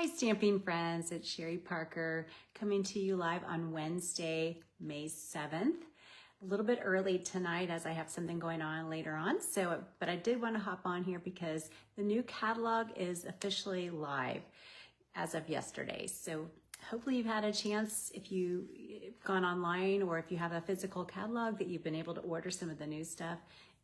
Hi, stamping friends. It's Sherry Parker coming to you live on Wednesday, May 7th. A little bit early tonight as I have something going on later on. But I did want to hop on here because the new catalog is officially live as of yesterday. So hopefully you've had a chance, if you've gone online or if you have a physical catalog, that you've been able to order some of the new stuff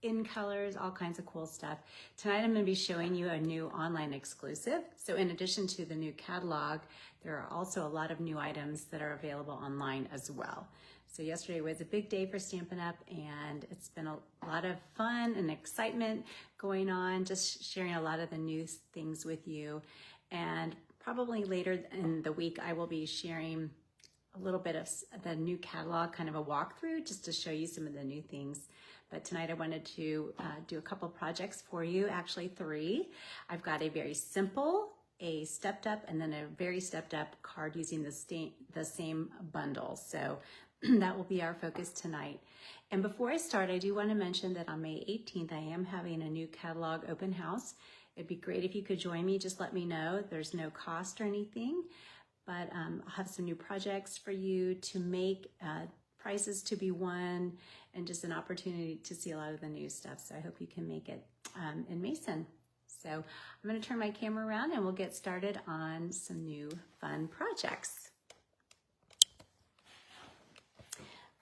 in colors, all kinds of cool stuff. Tonight I'm going to be showing you a new online exclusive. So in addition to the new catalog, there are also a lot of new items that are available online as well. So yesterday was a big day for Stampin' Up! And it's been a lot of fun and excitement going on, just sharing a lot of the new things with you. And probably later in the week, I will be sharing a little bit of the new catalog, kind of a walkthrough, just to show you some of the new things. But tonight I wanted to do a couple projects for you, actually 3. I've got a very simple, a stepped up, and then a very stepped up card using the same bundle. So that will be our focus tonight. And before I start, I do want to mention that on May 18th, I am having a new catalog open house. It'd be great if you could join me. Just let me know. There's no cost or anything, but I'll have some new projects for you to make, prizes to be won, and just an opportunity to see a lot of the new stuff. So I hope you can make it in Mason. So I'm going to turn my camera around and we'll get started on some new fun projects.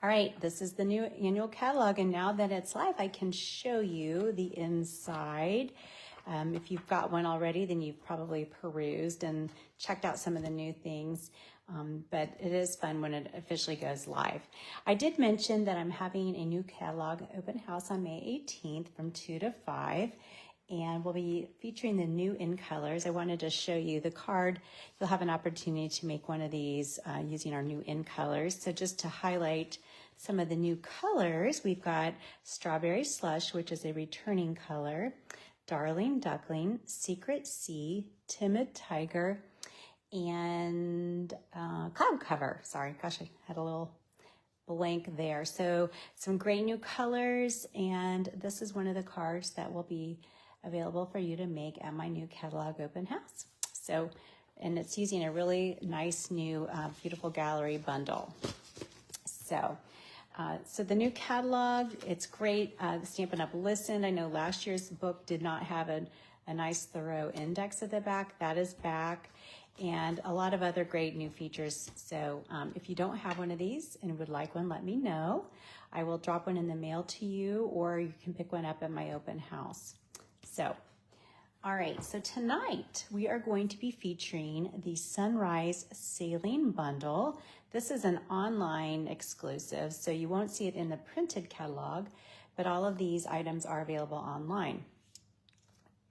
All right, this is the new annual catalog, and now that it's live, I can show you the inside. If you've got one already, then you've probably perused and checked out some of the new things. But it is fun when it officially goes live. I did mention that I'm having a new catalog open house on May 18th from 2 to 5, and we'll be featuring the new in colors. I wanted to show you the card. You'll have an opportunity to make one of these using our new in colors. So just to highlight some of the new colors, we've got Strawberry Slush, which is a returning color, Darling Duckling, Secret Sea, Timid Tiger, and Cloud Cover. Sorry, gosh, I had a little blank there. So some great new colors, and this is one of the cards that will be available for you to make at my new catalog open house. So, and it's using a really nice new beautiful gallery bundle. So the new catalog, it's great. The Stampin' Up! Listen, I know last year's book did not have a nice thorough index at the back. That is back, and a lot of other great new features. So if you don't have one of these and would like one, let me know. I will drop one in the mail to you, or you can pick one up at my open house. So, all right, so tonight we are going to be featuring the Sunrise Sailing Bundle. This is an online exclusive, so you won't see it in the printed catalog, but all of these items are available online.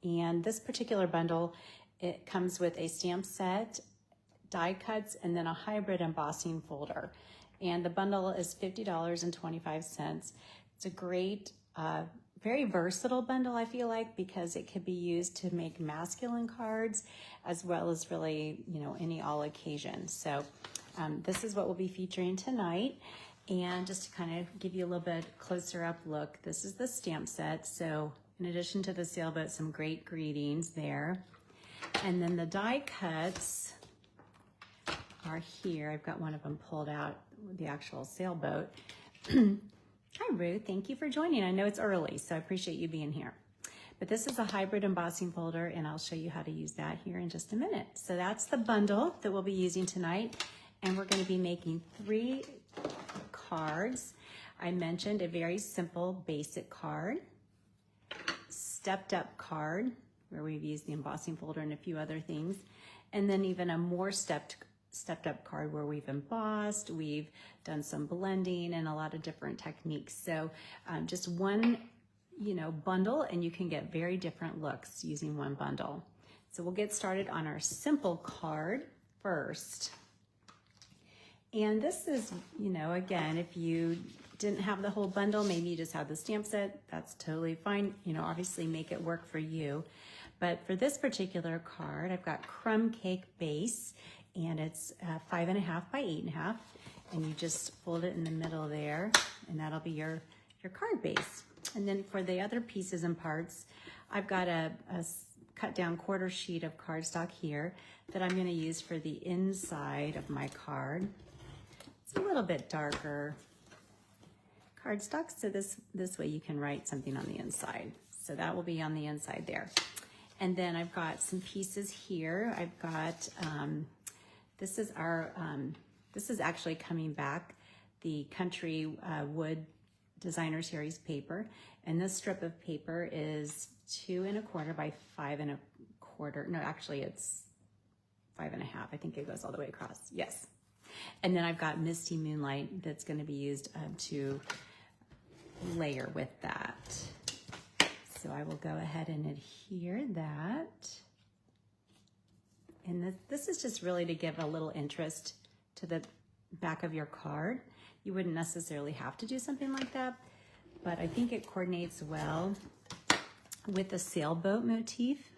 And this particular bundle, it comes with a stamp set, die cuts, and then a hybrid embossing folder. And the bundle is $50.25. It's a great, very versatile bundle, I feel like, because it could be used to make masculine cards as well as really, any all occasion. So this is what we'll be featuring tonight. And just to kind of give you a little bit closer up look, this is the stamp set. So in addition to the sailboat, some great greetings there. And then the die cuts are here. I've got one of them pulled out, the actual sailboat. Hi, Ruth. Thank you for joining. I know it's early, so I appreciate you being here. But this is a hybrid embossing folder, and I'll show you how to use that here in just a minute. So that's the bundle that we'll be using tonight, and we're going to be making 3 cards. I mentioned a very simple, basic card, stepped up card, where we've used the embossing folder and a few other things, and then even a more stepped up card where we've embossed, we've done some blending and a lot of different techniques. So just one, bundle, and you can get very different looks using one bundle. So we'll get started on our simple card first. And this is, again, if you didn't have the whole bundle, maybe you just have the stamp set, that's totally fine. Obviously make it work for you. But for this particular card, I've got Crumb Cake Base, and it's 5.5 by 8.5, and you just fold it in the middle there, and that'll be your card base. And then for the other pieces and parts, I've got a cut down quarter sheet of cardstock here that I'm going to use for the inside of my card. It's a little bit darker cardstock, so this way you can write something on the inside. So that will be on the inside there. And then I've got some pieces here. I've got, this is actually coming back, the Country Wood Designer Series paper. And this strip of paper is 2 1/4 by 5 1/4. No, actually it's 5 1/2. I think it goes all the way across. Yes. And then I've got Misty Moonlight that's going to be used to layer with that. So I will go ahead and adhere that. And this is just really to give a little interest to the back of your card. You wouldn't necessarily have to do something like that, but I think it coordinates well with the sailboat motif.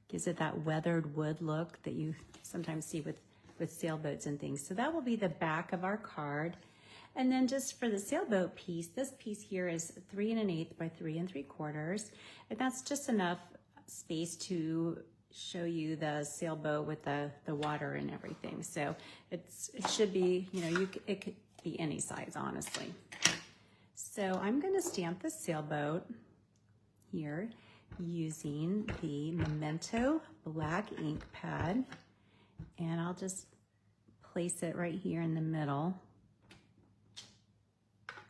Gives it that weathered wood look that you sometimes see with sailboats and things. So that will be the back of our card. And then just for the sailboat piece, this piece here is 3 1/8 by 3 3/4. And that's just enough space to show you the sailboat with the water and everything. So it should be, you know, it could be any size, honestly. So I'm going to stamp the sailboat here using the Memento black ink pad. And I'll just place it right here in the middle.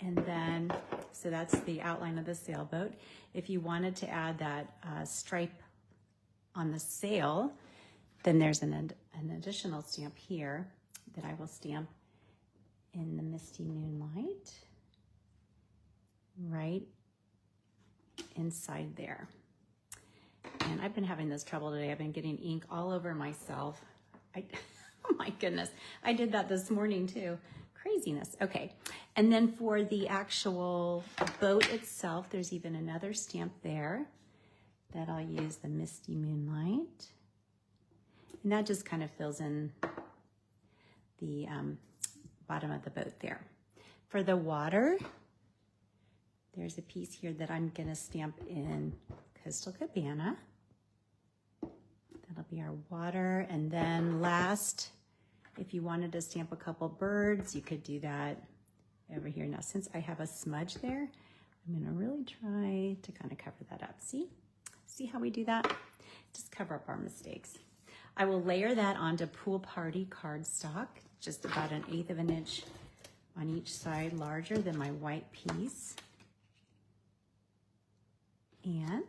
And then, so that's the outline of the sailboat. If you wanted to add that stripe on the sail, then there's an additional stamp here that I will stamp in the Misty Moonlight right inside there. And I've been having this trouble today. I've been getting ink all over myself. Oh my goodness, I did that this morning too. Craziness. Okay, and then for the actual boat itself, there's even another stamp there that I'll use, the Misty Moonlight. And that just kind of fills in the bottom of the boat there. For the water, there's a piece here that I'm gonna stamp in Coastal Cabana. That'll be our water. And then last, if you wanted to stamp a couple birds, you could do that over here. Now, since I have a smudge there, I'm gonna really try to kind of cover that up. See how we do that? Just cover up our mistakes. I will layer that onto Pool Party cardstock, just about 1/8 of an inch on each side, larger than my white piece. And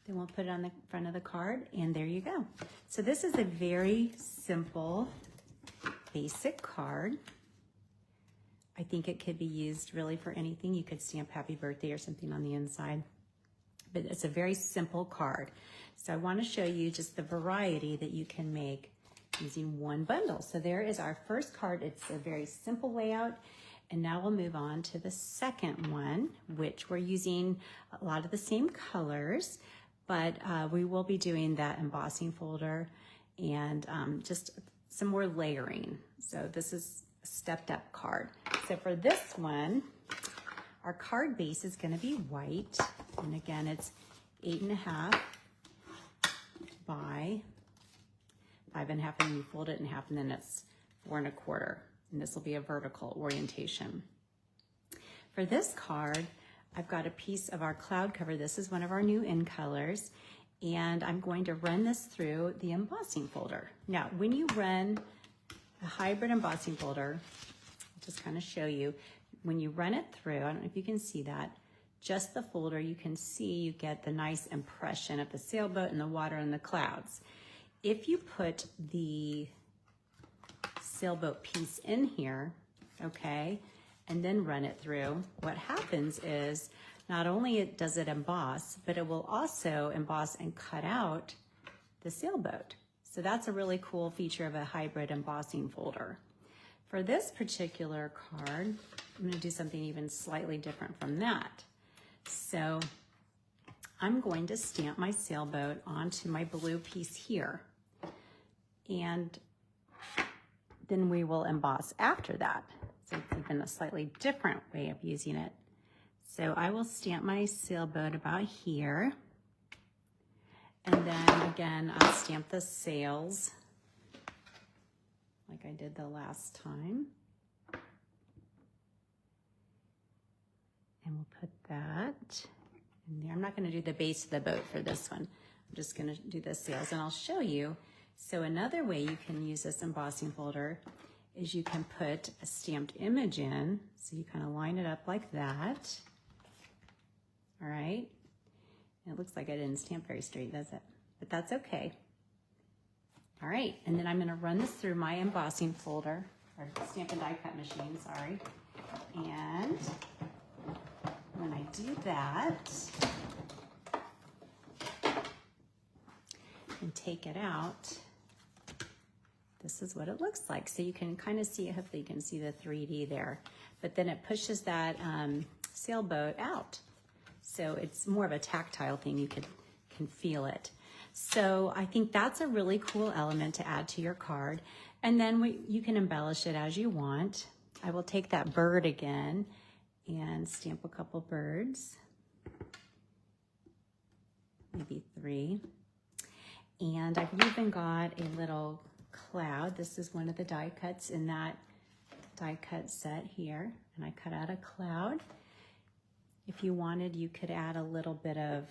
then we'll put it on the front of the card, and there you go. So this is a very simple, basic card. I think it could be used really for anything. You could stamp happy birthday or something on the inside, but it's a very simple card. So I want to show you just the variety that you can make using one bundle. So there is our first card. It's a very simple layout. And now we'll move on to the second one, which we're using a lot of the same colors, but we will be doing that embossing folder and just some more layering. So this is a stepped up card. So for this one, our card base is going to be white. And again, it's 8 1/2 by 5 1/2, and you fold it in half, and then it's 4 1/4. And this will be a vertical orientation. For this card, I've got a piece of our cloud cover. This is one of our new in colors, and I'm going to run this through the embossing folder. Now, when you run a hybrid embossing folder, I'll just kind of show you, when you run it through, I don't know if you can see that, just the folder, you can see you get the nice impression of the sailboat and the water and the clouds. If you put the sailboat piece in here, okay, and then run it through, what happens is not only does it emboss, but it will also emboss and cut out the sailboat. So that's a really cool feature of a hybrid embossing folder. For this particular card, I'm going to do something even slightly different from that. So I'm going to stamp my sailboat onto my blue piece here, and then we will emboss after that. So it's even a slightly different way of using it. So I will stamp my sailboat about here. And then again, I'll stamp the sails like I did the last time. And we'll put that in there. I'm not going to do the base of the boat for this one. I'm just going to do the sails, and I'll show you. So another way you can use this embossing folder is you can put a stamped image in. So you kind of line it up like that. All right. And it looks like I didn't stamp very straight, does it? But that's okay. All right. And then I'm going to run this through my embossing folder, or Stampin' Die Cut machine, sorry. And when I do that and take it out, this is what it looks like. So you can kind of see, hopefully you can see the 3D there, but then it pushes that sailboat out. So it's more of a tactile thing. You can feel it. So I think that's a really cool element to add to your card. And then you can embellish it as you want. I will take that bird again and stamp a couple birds, maybe 3. And I've even got a little cloud. This is one of the die cuts in that die cut set here. And I cut out a cloud. If you wanted, you could add a little bit of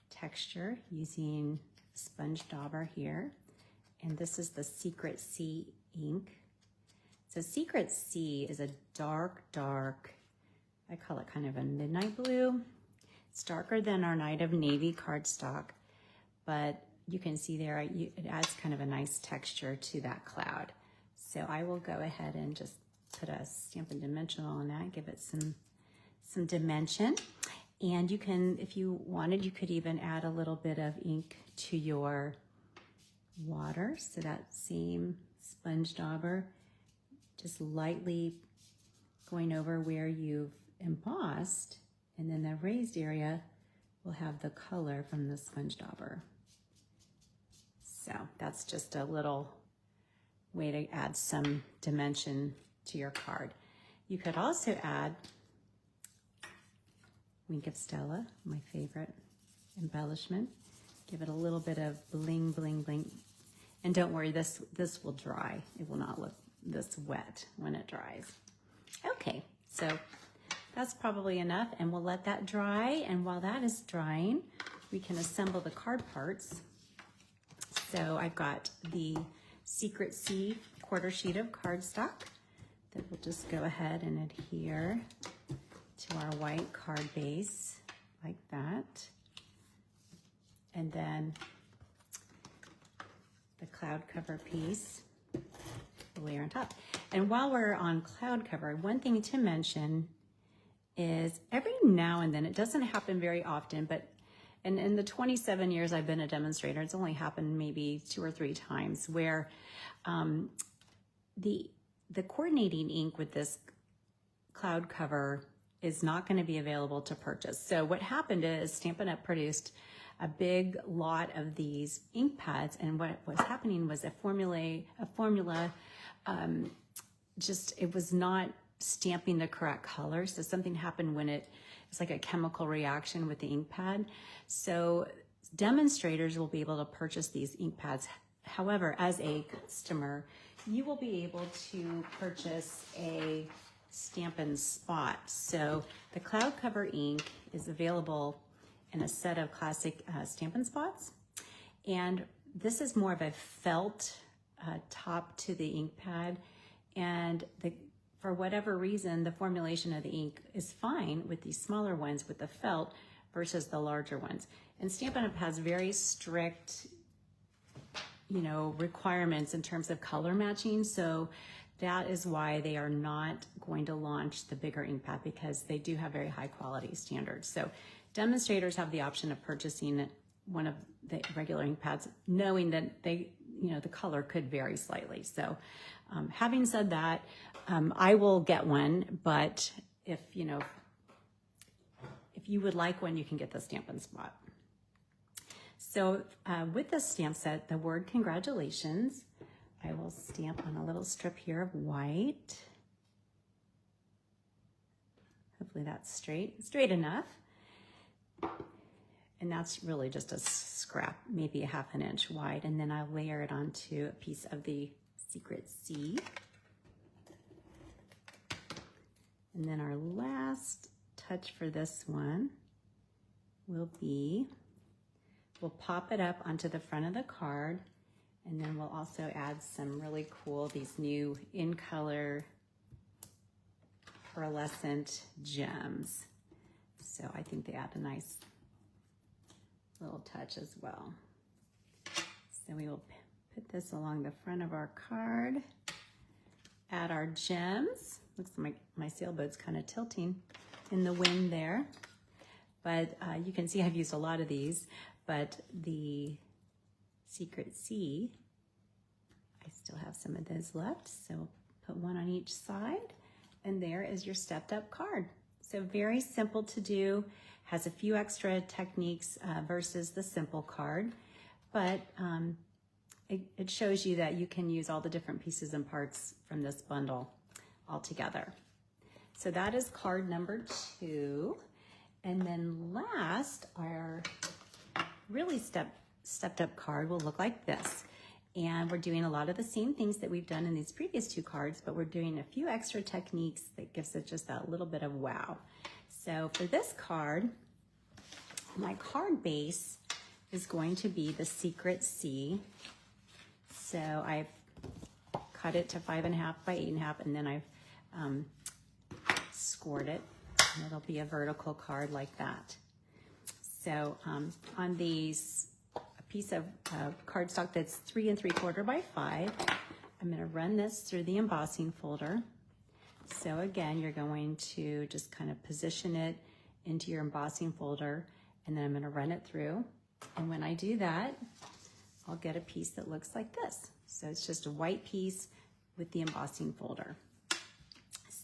texture using sponge dauber here. And this is the Secret Sea ink. So Secret Sea is a dark, I call it kind of a midnight blue. It's darker than our Night of Navy cardstock, but you can see there, it adds kind of a nice texture to that cloud. So I will go ahead and just put a Stampin' Dimensional on that, give it some dimension. And you can, if you wanted, you could even add a little bit of ink to your water. So that same sponge dauber, just lightly going over where you've embossed, and then the raised area will have the color from the sponge dauber. So that's just a little way to add some dimension to your card. You could also add Wink of Stella, my favorite embellishment. Give it a little bit of bling, bling, bling. And don't worry, this will dry. It will not look this wet when it dries. Okay, so that's probably enough, and we'll let that dry. And while that is drying, we can assemble the card parts. So I've got the Secret Sea quarter sheet of cardstock that we'll just go ahead and adhere to our white card base like that. And then the cloud cover piece, the layer on top. And while we're on cloud cover, one thing to mention is every now and then, it doesn't happen very often, but in the 27 years I've been a demonstrator, it's only happened maybe 2 or 3 times where the coordinating ink with this cloud cover is not going to be available to purchase. So what happened is Stampin' Up! Produced a big lot of these ink pads, and what was happening was a formula just, it was not stamping the correct color. So something happened when it's like a chemical reaction with the ink pad. So demonstrators will be able to purchase these ink pads. However, as a customer, you will be able to purchase a Stampin' Spot. So the cloud cover ink is available in a set of classic Stampin' Spots. And this is more of a felt top to the ink pad. And for whatever reason, the formulation of the ink is fine with these smaller ones with the felt versus the larger ones. And Stampin' Up! Has very strict, requirements in terms of color matching. So that is why they are not going to launch the bigger ink pad, because they do have very high quality standards. So demonstrators have the option of purchasing one of the regular ink pads, knowing that the color could vary slightly. So having said that, I will get one, but if you would like one, you can get the Stampin' Spot. So with this stamp set, the word congratulations, I will stamp on a little strip here of white. Hopefully that's straight enough. And that's really just a scrap, maybe a ½ inch wide. And then I'll layer it onto a piece of the Secret Sea. And then our last touch for this one will be, we'll pop it up onto the front of the card, and then we'll also add some really cool, these new in color pearlescent gems. So I think they add a nice little touch as well. So we will put this along the front of our card, add our gems. Looks like my sailboat's kind of tilting in the wind there. But you can see I've used a lot of these, but the Secret Sea, I still have some of those left. So put one on each side, and there is your stepped up card. So very simple to do, has a few extra techniques versus the simple card, but it shows you that you can use all the different pieces and parts from this bundle all together. So that is card number 2. And then last, our really stepped up card will look like this. And we're doing a lot of the same things that we've done in these previous 2 cards, but we're doing a few extra techniques that gives it just that little bit of wow. So for this card, my card base is going to be the Secret Sea. So I've cut it to 5.5 by 8.5, and then I've scored it. And it'll be a vertical card like that. So on these, a piece of cardstock that's 3 3/4 by 5, I'm going to run this through the embossing folder. So again, you're going to just kind of position it into your embossing folder, and then I'm going to run it through. And when I do that, I'll get a piece that looks like this. So it's just a white piece with the embossing folder.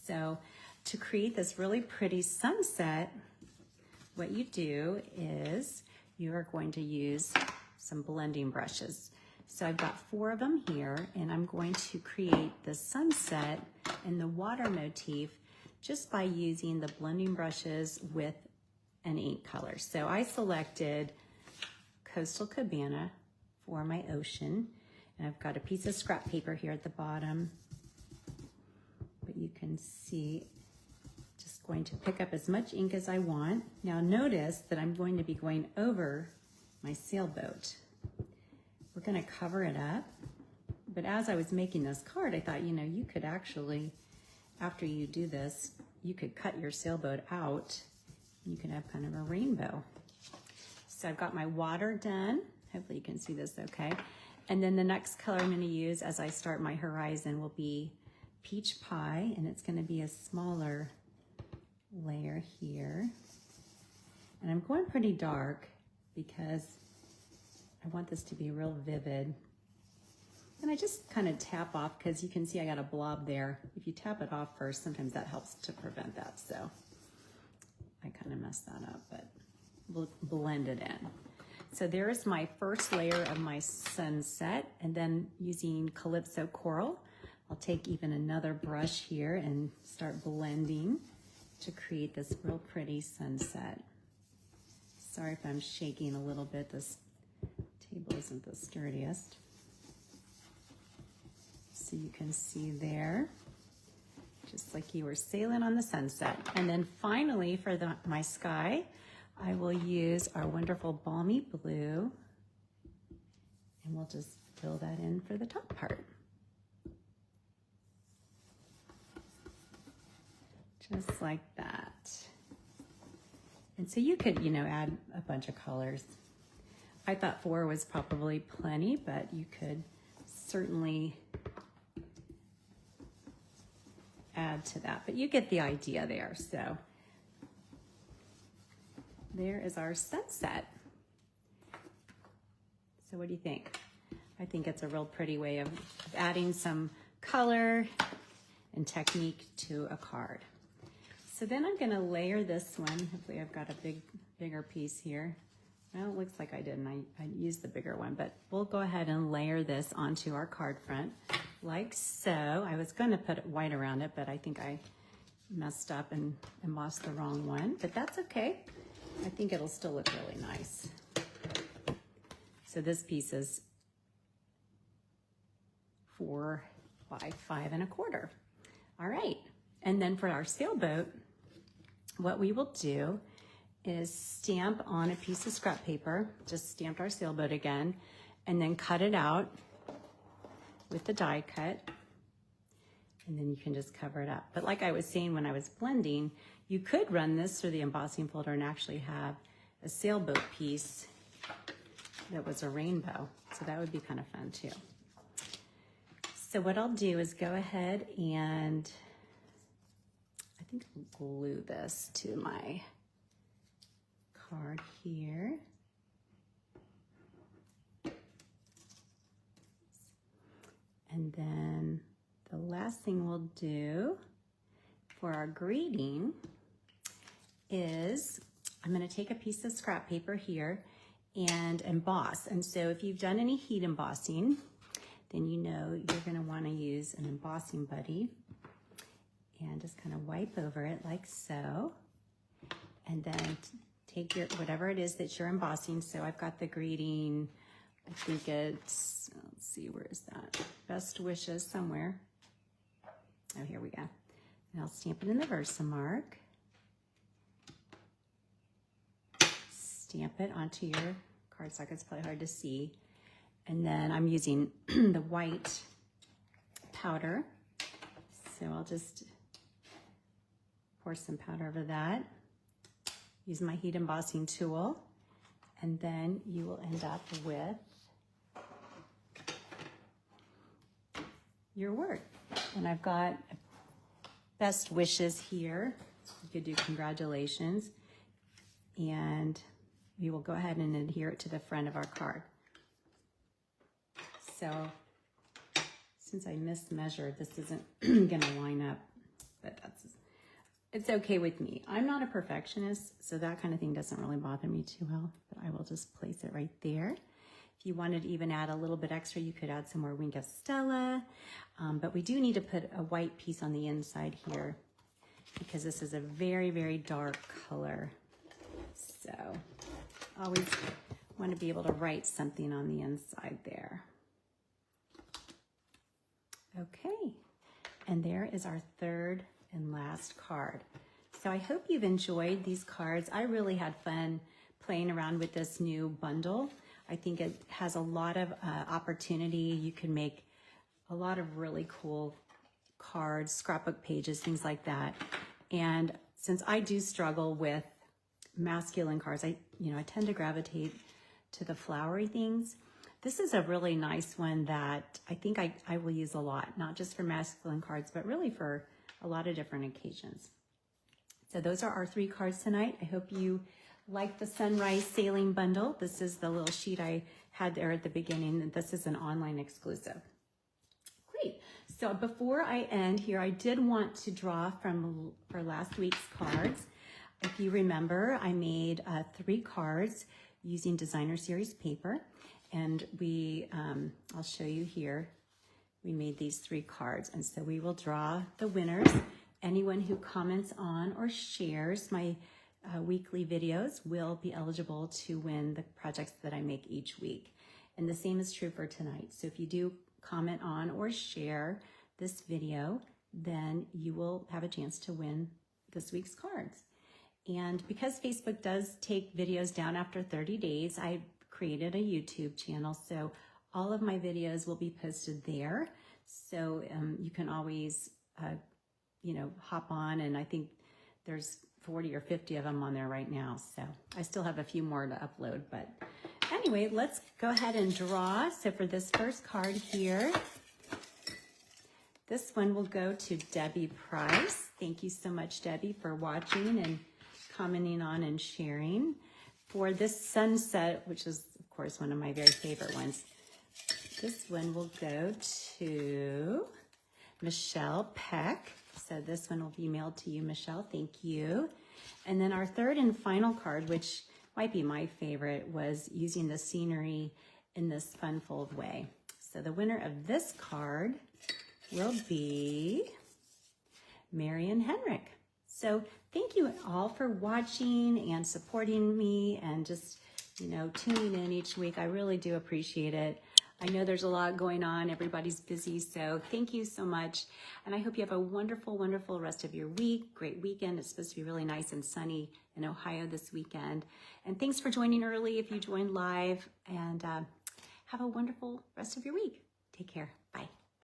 So to create this really pretty sunset, what you do is you are going to use some blending brushes. So I've got 4 of them here, and I'm going to create the sunset and the water motif just by using the blending brushes with an ink color. So I selected Coastal Cabana for my ocean, and I've got a piece of scrap paper here at the bottom, but you can see just going to pick up as much ink as I want. Now notice that I'm going to be going over my sailboat. We're going to cover it up, but as I was making this card, I thought, you know, you could actually, after you do this, you could cut your sailboat out. You can have kind of a rainbow. So I've got my water done. Hopefully you can see this okay. And then the next color I'm going to use as I start my horizon will be Peach Pie, and it's going to be a smaller layer here. And I'm going pretty dark because I want this to be real vivid. And I just kind of tap off because you can see I got a blob there. If you tap it off first, sometimes that helps to prevent that. So I kind of messed that up, but we'll blend it in. So there's my first layer of my sunset, and then using Calypso Coral, I'll take even another brush here and start blending to create this real pretty sunset. Sorry if I'm shaking a little bit. This table isn't the sturdiest. So you can see there, just like you were sailing on the sunset. And then finally for my sky, I will use our wonderful Balmy Blue, and we'll just fill that in for the top part. Just like that. And so you could, you know, add a bunch of colors. I thought 4 was probably plenty, but you could certainly add to that. But you get the idea there. So there is our sunset. So what do you think? I think it's a real pretty way of adding some color and technique to a card. So then I'm going to layer this one. Hopefully I've got a bigger piece here. Well, it looks like I didn't. I used the bigger one, but we'll go ahead and layer this onto our card front like so. I was going to put white around it, but I think I messed up and embossed the wrong one, but that's okay. I think it'll still look really nice. So this piece is 4 by 5 1/4. All right, and then for our sailboat, what we will do is stamp on a piece of scrap paper, just stamped our sailboat again, and then cut it out with the die cut, and then you can just cover it up. But like I was saying when I was blending, you could run this through the embossing folder and actually have a sailboat piece that was a rainbow. So that would be kind of fun too. So what I'll do is go ahead and I think I'll glue this to my card here. And then the last thing we'll do for our greeting is I'm going to take a piece of scrap paper here and emboss. And so if you've done any heat embossing, then you know you're going to want to use an embossing buddy and just kind of wipe over it like so. And then take your whatever it is that you're embossing. So I've got the greeting, I think it's, let's see, where is that? Best wishes somewhere. Oh, here we go. And I'll stamp it in the Versamark. Stamp it onto your cardstock. It's probably hard to see. And then I'm using the white powder. So I'll just pour some powder over that. Use my heat embossing tool. And then you will end up with your word. And I've got best wishes here. You could do congratulations. And we will go ahead and adhere it to the front of our card. So since I mismeasured, this isn't gonna line up, but it's okay with me. I'm not a perfectionist, so that kind of thing doesn't really bother me too well, but I will just place it right there. If you wanted to even add a little bit extra, you could add some more Wink of Stella, but we do need to put a white piece on the inside here because this is a very, very dark color. So always want to be able to write something on the inside there. Okay, and there is our third and last card. So I hope you've enjoyed these cards. I really had fun playing around with this new bundle. I think it has a lot of opportunity. You can make a lot of really cool cards, scrapbook pages, things like that. And since I do struggle with masculine cards, I tend to gravitate to the flowery things. This is a really nice one that I think I will use a lot, not just for masculine cards, but really for a lot of different occasions. So those are our 3 cards tonight. I hope you like the Sunrise Sailing Bundle. This is the little sheet I had there at the beginning, and this is an online exclusive. Great. So before I end here, I did want to draw for last week's cards. If you remember, I made 3 cards using Designer Series paper. And I'll show you here, we made these 3 cards. And so we will draw the winners. Anyone who comments on or shares my weekly videos will be eligible to win the projects that I make each week. And the same is true for tonight. So if you do comment on or share this video, then you will have a chance to win this week's cards. And because Facebook does take videos down after 30 days, I created a YouTube channel, so all of my videos will be posted there. So you can always, hop on, and I think there's 40 or 50 of them on there right now. So I still have a few more to upload, but anyway, let's go ahead and draw. So for this first card here, this one will go to Debbie Price. Thank you so much, Debbie, for watching and commenting on and sharing. For this sunset, which is, of course, one of my very favorite ones, this one will go to Michelle Peck. So this one will be mailed to you, Michelle. Thank you. And then our third and final card, which might be my favorite, was using the scenery in this fun fold way. So the winner of this card will be Marion Henrik. So thank you all for watching and supporting me and just, tuning in each week. I really do appreciate it. I know there's a lot going on. Everybody's busy. So thank you so much. And I hope you have a wonderful, wonderful rest of your week. Great weekend. It's supposed to be really nice and sunny in Ohio this weekend. And thanks for joining early if you joined live. And have a wonderful rest of your week. Take care. Bye.